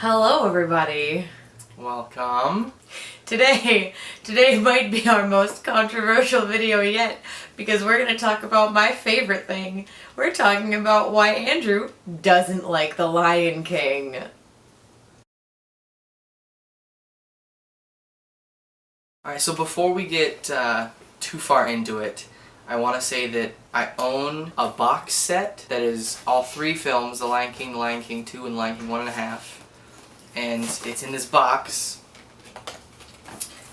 Hello everybody. Welcome. Today might be our most controversial video yet because we're going to talk about my favorite thing. We're talking about why Andrew doesn't like The Lion King. Alright, so before we get too far into it, I want to say that I own a box set that is all three films, The Lion King 2, and Lion King 1.5. And it's in this box.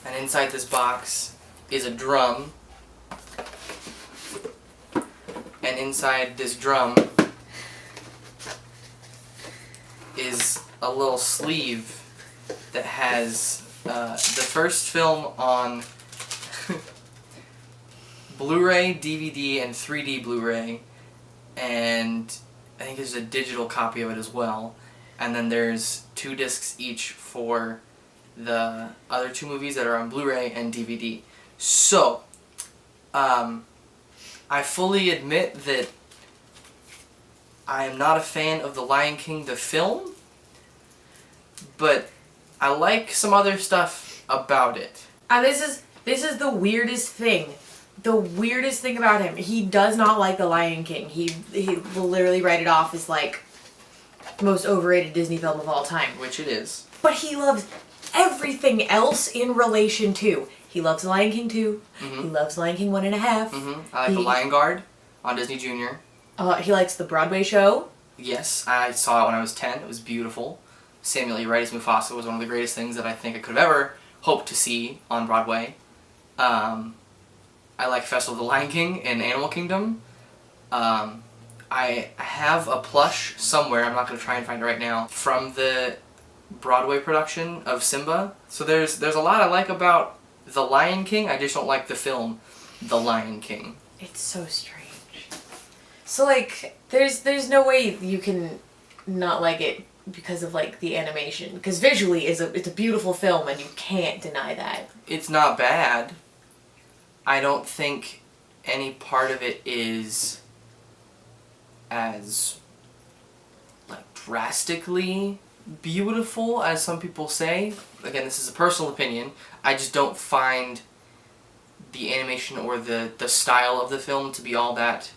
And inside this box is a drum. And inside this drum is a little sleeve that has the first film on Blu-ray, DVD, and 3D Blu-ray, and I think there's a digital copy of it as well. And then there's 2 discs each for the other 2 movies that are on Blu-ray and DVD. So, I fully admit that I am not a fan of The Lion King, the film, but I like some other stuff about it. And this is the weirdest thing. The weirdest thing about him. He does not like The Lion King. He will literally write it off as like the most overrated Disney film of all time. Which it is. But he loves everything else in relation to. He loves Lion King 2. Mm-hmm. He loves Lion King 1.5. Mm-hmm. I like The Lion Guard on Disney Junior. He likes the Broadway show. Yes, I saw it when I was 10. It was beautiful. Samuel L. Wright as Mufasa was one of the greatest things that I think I could have ever hoped to see on Broadway. I like Festival of the Lion King and Animal Kingdom. I have a plush somewhere, I'm not going to try and find it right now, from the Broadway production of Simba. So there's a lot I like about The Lion King, I just don't like the film The Lion King. It's so strange. So like, there's no way you can not like it because of like the animation, because visually it's a beautiful film and you can't deny that. It's not bad. I don't think any part of it is as like drastically beautiful as some people say. Again, this is a personal opinion. I just don't find the animation or the style of the film to be all that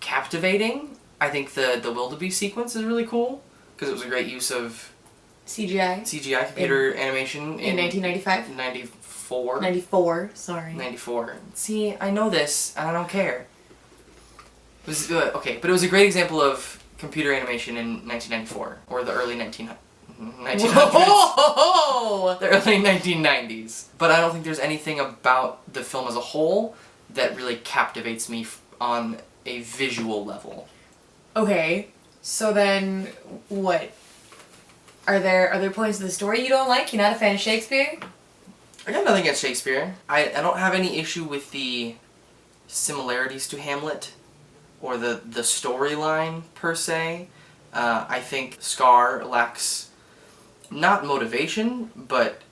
captivating. I think the wildebeest sequence is really cool because it was a great use of CGI computer animation in 1995? 94, sorry. 94. See, I know this, and I don't care. It was, okay, but it was a great example of computer animation in 1994, or the early 1900s. Whoa! The early 1990s. But I don't think there's anything about the film as a whole that really captivates me on a visual level. Okay, so then what? Are there points of the story you don't like? You're not a fan of Shakespeare? I got nothing against Shakespeare. I don't have any issue with the similarities to Hamlet or the storyline per se. I think Scar lacks not motivation, but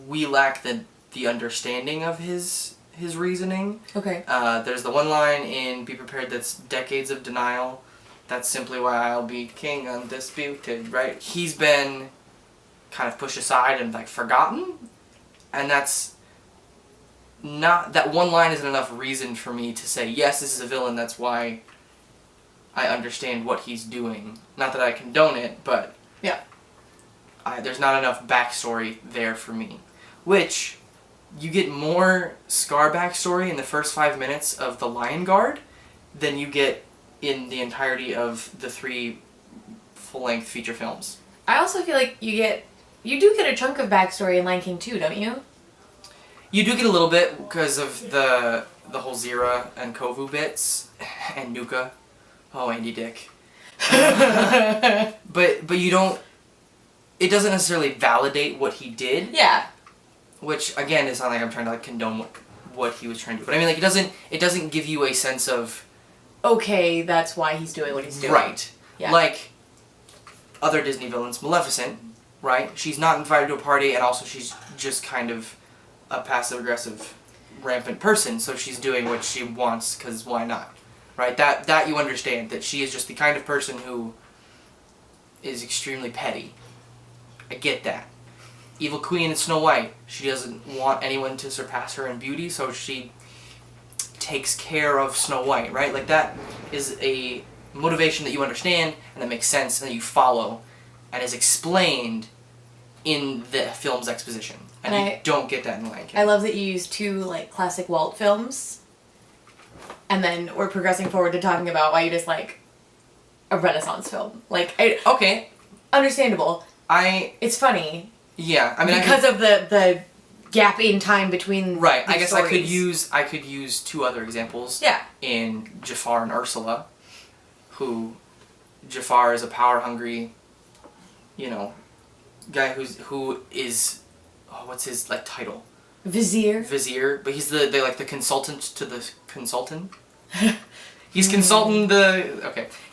we lack the understanding of his reasoning. Okay. There's the one line in Be Prepared that's decades of denial. That's simply why I'll be king undisputed, right? He's been kind of pushed aside and like forgotten. And that's not, that one line isn't enough reason for me to say, yes, this is a villain, that's why I understand what he's doing. Not that I condone it, but yeah, there's not enough backstory there for me. Which, you get more Scar backstory in the first 5 minutes of The Lion Guard than you get in the entirety of the 3 full-length feature films. I also feel like you do get a chunk of backstory in Lion King 2, don't you? You do get a little bit because of the whole Zira and Kovu bits, and Nuka. Oh, Andy Dick. but you don't, it doesn't necessarily validate what he did. Yeah. Which, again, it's not like I'm trying to like condone what he was trying to do. But I mean, like, it doesn't give you a sense of, okay, that's why he's doing what he's doing. Right. Yeah. Like other Disney villains, Maleficent, right? She's not invited to a party, and also she's just kind of a passive-aggressive, rampant person, so she's doing what she wants, because why not? Right? That you understand, that she is just the kind of person who is extremely petty. I get that. Evil Queen in Snow White, she doesn't want anyone to surpass her in beauty, so she takes care of Snow White, right? Like, that is a motivation that you understand, and that makes sense, and that you follow, and is explained in the film's exposition. And you don't get that in Lion King. I love that you use two, like, classic Walt films, and then we're progressing forward to talking about why you dislike a Renaissance film. Like, okay. Understandable. It's funny. Yeah, I mean, because of the gap in time between right. I guess stories. I could use two other examples. Yeah. In Jafar and Ursula, who Jafar is a power-hungry, guy who is what's his title? Vizier. Vizier, but he's the consultant to the consultant. He's consulting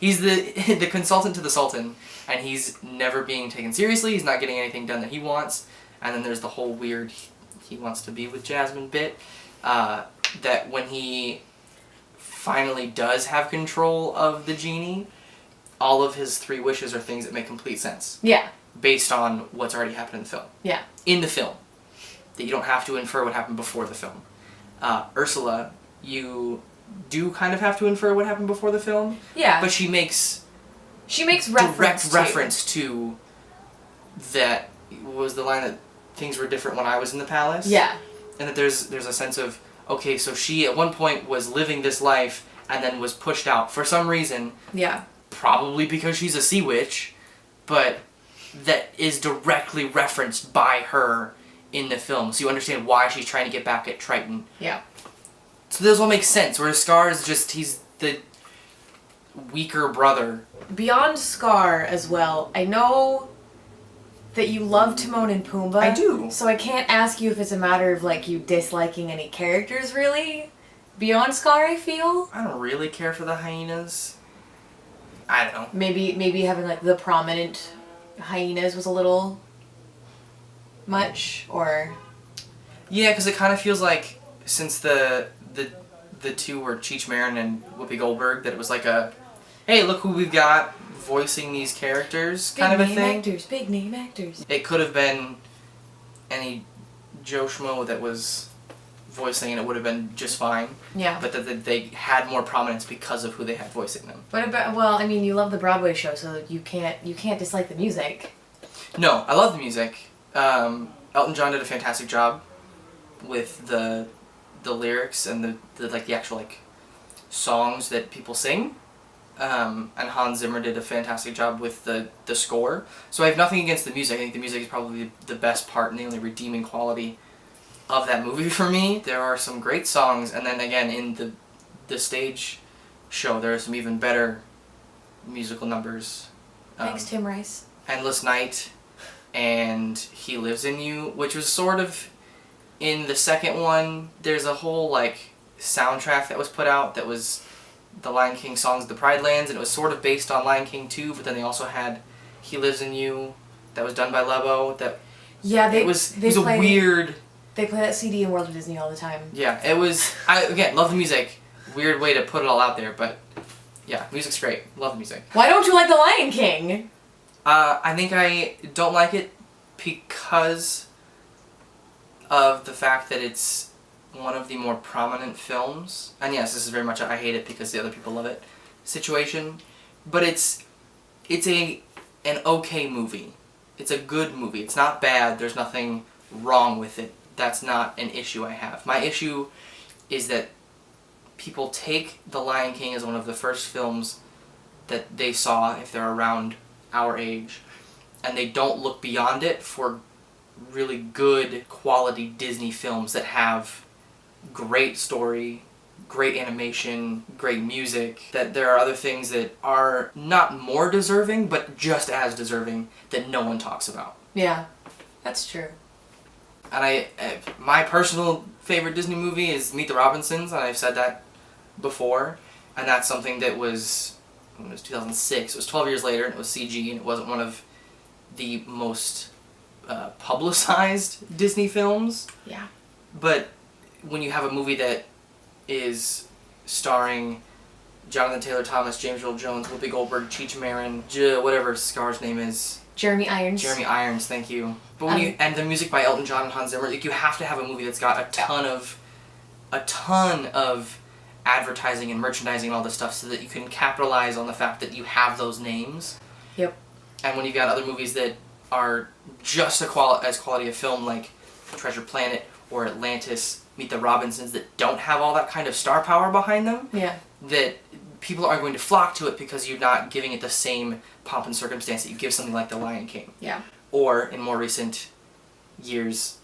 He's the consultant to the Sultan, and he's never being taken seriously. He's not getting anything done that he wants. And then there's the whole weird he wants to be with Jasmine bit. That when he finally does have control of the genie, all of his 3 wishes are things that make complete sense. Yeah. Based on what's already happened in the film. Yeah. In the film. That you don't have to infer what happened before the film. Ursula, you do kind of have to infer what happened before the film. Yeah. But she makes reference to that was the line that things were different when I was in the palace. Yeah. And that there's a sense of, okay, so she at one point was living this life and then was pushed out for some reason. Yeah. Probably because she's a sea witch, but that is directly referenced by her in the film. So you understand why she's trying to get back at Triton. Yeah. So those all make sense, whereas Scar is just, he's the weaker brother. Beyond Scar as well, I know that you love Timon and Pumbaa. I do. So I can't ask you if it's a matter of, you disliking any characters, really. Beyond Scar, I feel. I don't really care for the hyenas. I don't know. Maybe having, the prominent hyenas was a little much, or... Yeah, because it kind of feels like, since the two were Cheech Marin and Whoopi Goldberg, that it was like a, hey, look who we've got voicing these characters kind of a thing. Big name actors. It could have been any Joe Schmo that was voicing, and it would have been just fine. Yeah. But that they had more prominence because of who they had voicing them. What about? You love the Broadway show, so you can't dislike the music. No, I love the music. Elton John did a fantastic job with the lyrics and the actual songs that people sing. And Hans Zimmer did a fantastic job with the score. So I have nothing against the music. I think the music is probably the best part and the only redeeming quality of that movie for me. There are some great songs, and then again in the stage show there are some even better musical numbers. Thanks, Tim Rice. Endless Night and He Lives in You, which was sort of, in the second one, there's a whole soundtrack that was put out that was the Lion King songs, The Pride Lands, and it was sort of based on Lion King 2, but then they also had He Lives in You that was done by Lebo. It was a weird... They play that CD in World of Disney all the time. Yeah, it was... again, love the music. Weird way to put it all out there, but yeah, music's great. Love the music. Why don't you like The Lion King? I think I don't like it because of the fact that it's one of the more prominent films. And yes, this is very much a I hate it because the other people love it situation. But it's an okay movie. It's a good movie. It's not bad. There's nothing wrong with it. That's not an issue I have. My issue is that people take The Lion King as one of the first films that they saw if they're around our age, and they don't look beyond it for really good quality Disney films that have great story, great animation, great music, that there are other things that are not more deserving, but just as deserving that no one talks about. Yeah, that's true. And my personal favorite Disney movie is Meet the Robinsons, and I've said that before, and that's something that was, it was 2006, it was 12 years later, and it was CG, and it wasn't one of the most publicized Disney films. Yeah. But when you have a movie that is starring Jonathan Taylor Thomas, James Earl Jones, Whoopi Goldberg, Cheech Marin, whatever Scar's name is. Jeremy Irons. Jeremy Irons, thank you. But when and the music by Elton John and Hans Zimmer, like, you have to have a movie that's got a ton of advertising and merchandising and all this stuff so that you can capitalize on the fact that you have those names. Yep. And when you've got other movies that are just as quality of film, like Treasure Planet or Atlantis, Meet the Robinsons, that don't have all that kind of star power behind them, that people are going to flock to it because you're not giving it the same pomp and circumstance that you give something like The Lion King. Yeah. Or, in more recent years,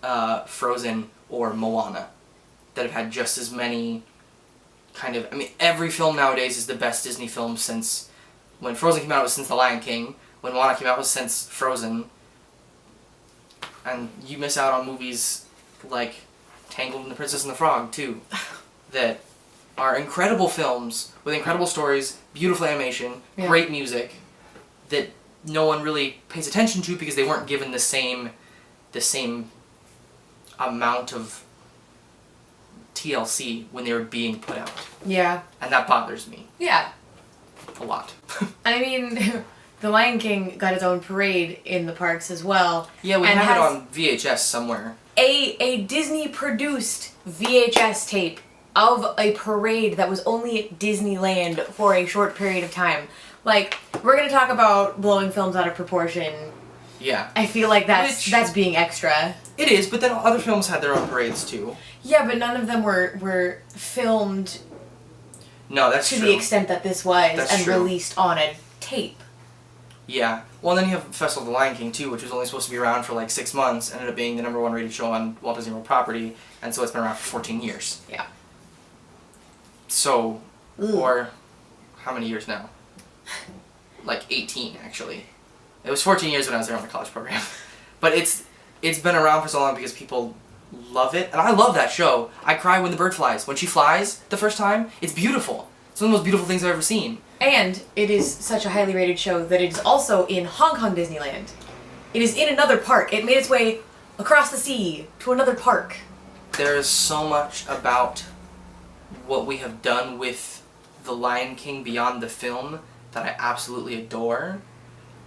Frozen or Moana, that have had just as many kind of... I mean, every film nowadays is the best Disney film since... When Frozen came out, it was since The Lion King. When Moana came out, it was since Frozen. And you miss out on movies like Tangled and the Princess and the Frog, too, that are incredible films with incredible stories, beautiful animation, great music, that no one really pays attention to because they weren't given the same amount of TLC when they were being put out. Yeah. And that bothers me. Yeah. A lot. I mean, The Lion King got its own parade in the parks as well. Yeah, we have it on VHS somewhere. A Disney-produced VHS tape of a parade that was only at Disneyland for a short period of time. Like, we're gonna talk about blowing films out of proportion. Yeah. I feel like that's being extra. It is, but then other films had their own parades too. Yeah, but none of them were filmed no, that's to true. the extent that this was and released on a tape. Yeah. Well, then you have Festival of the Lion King too, which was only supposed to be around for like 6 months, ended up being the #1 rated show on Walt Disney World property, and so it's been around for 14 years. Yeah. So, or how many years now? Like 18, actually. It was 14 years when I was there on the college program. But it's been around for so long because people love it, and I love that show. I cry when the bird flies. When she flies the first time, it's beautiful. It's one of the most beautiful things I've ever seen. And it is such a highly rated show that it is also in Hong Kong Disneyland. It is in another park. It made its way across the sea to another park. There's so much about what we have done with The Lion King beyond the film that I absolutely adore.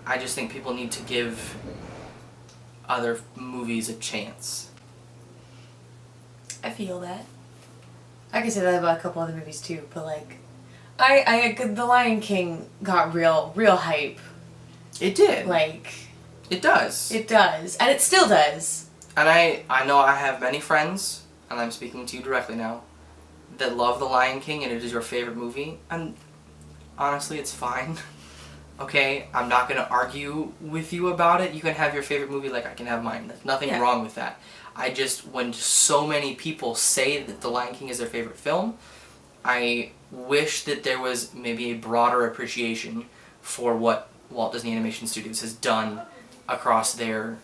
I just think people need to give other movies a chance. I feel that. I can say that about a couple other movies too, but like, The Lion King got real hype. It did. Like, it does. It does, and it still does. And I know I have many friends, and I'm speaking to you directly now, that love The Lion King and it is your favorite movie, and honestly, it's fine. Okay, I'm not going to argue with you about it. You can have your favorite movie like I can have mine. There's nothing wrong with that. I just, when so many people say that The Lion King is their favorite film, I wish that there was maybe a broader appreciation for what Walt Disney Animation Studios has done across their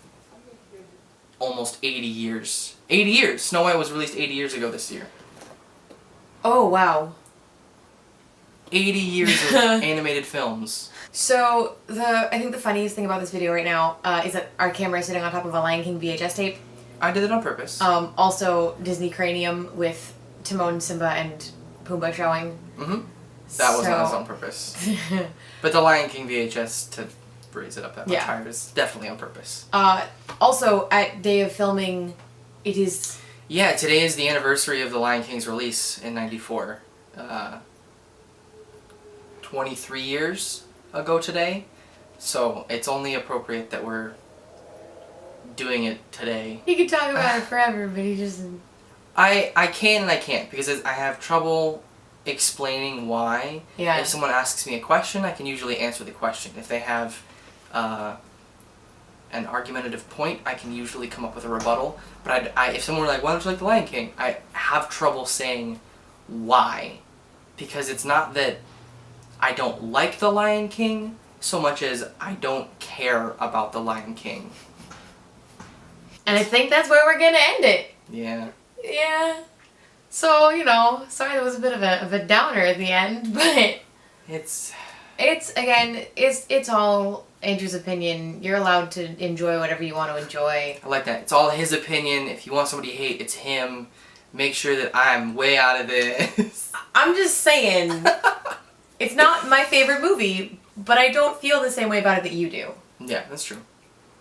almost 80 years. 80 years! Snow White was released 80 years ago this year. Oh, wow. 80 years of animated films. So, I think the funniest thing about this video right now is that our camera is sitting on top of a Lion King VHS tape. I did it on purpose. Also, Disney Cranium with Timon, Simba, and Pumbaa showing. Mm-hmm. That wasn't on purpose. But the Lion King VHS, to raise it up that much higher, is definitely on purpose. Also, at day of filming, it is... Yeah, today is the anniversary of The Lion King's release in '94. 23 years ago today. So it's only appropriate that we're doing it today. He could talk about it forever, but he just... I can and I can't, because I have trouble explaining why. Yeah. If someone asks me a question, I can usually answer the question. If they have an argumentative point, I can usually come up with a rebuttal. But if someone were like, why don't you like The Lion King? I have trouble saying why. Because it's not that I don't like The Lion King so much as I don't care about The Lion King. And I think that's where we're gonna end it. Yeah. Yeah. So, sorry there was a bit of a downer at the end, but... It's all Andrew's opinion. You're allowed to enjoy whatever you want to enjoy. I like that. It's all his opinion. If you want somebody to hate, it's him. Make sure that I'm way out of this. I'm just saying, It's not my favorite movie, but I don't feel the same way about it that you do. Yeah, that's true.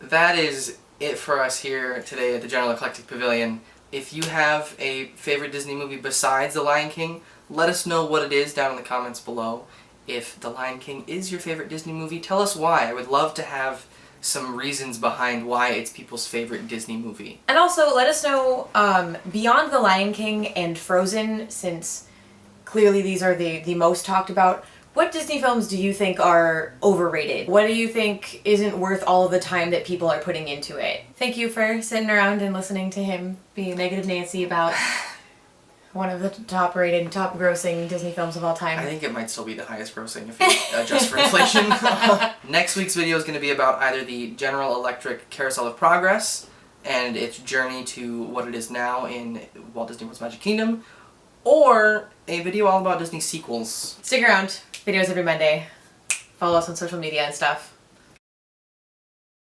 That is it for us here today at the General Eclectic Pavilion. If you have a favorite Disney movie besides The Lion King, let us know what it is down in the comments below. If The Lion King is your favorite Disney movie, tell us why. I would love to have some reasons behind why it's people's favorite Disney movie. And also, let us know, beyond The Lion King and Frozen, since clearly these are the most talked about, what Disney films do you think are overrated? What do you think isn't worth all of the time that people are putting into it? Thank you for sitting around and listening to him be Negative Nancy about one of the top-rated, top-grossing Disney films of all time. I think it might still be the highest grossing if you adjust for inflation. Next week's video is going to be about either the General Electric Carousel of Progress and its journey to what it is now in Walt Disney World's Magic Kingdom, or a video all about Disney sequels. Stick around. Videos every Monday. Follow us on social media and stuff.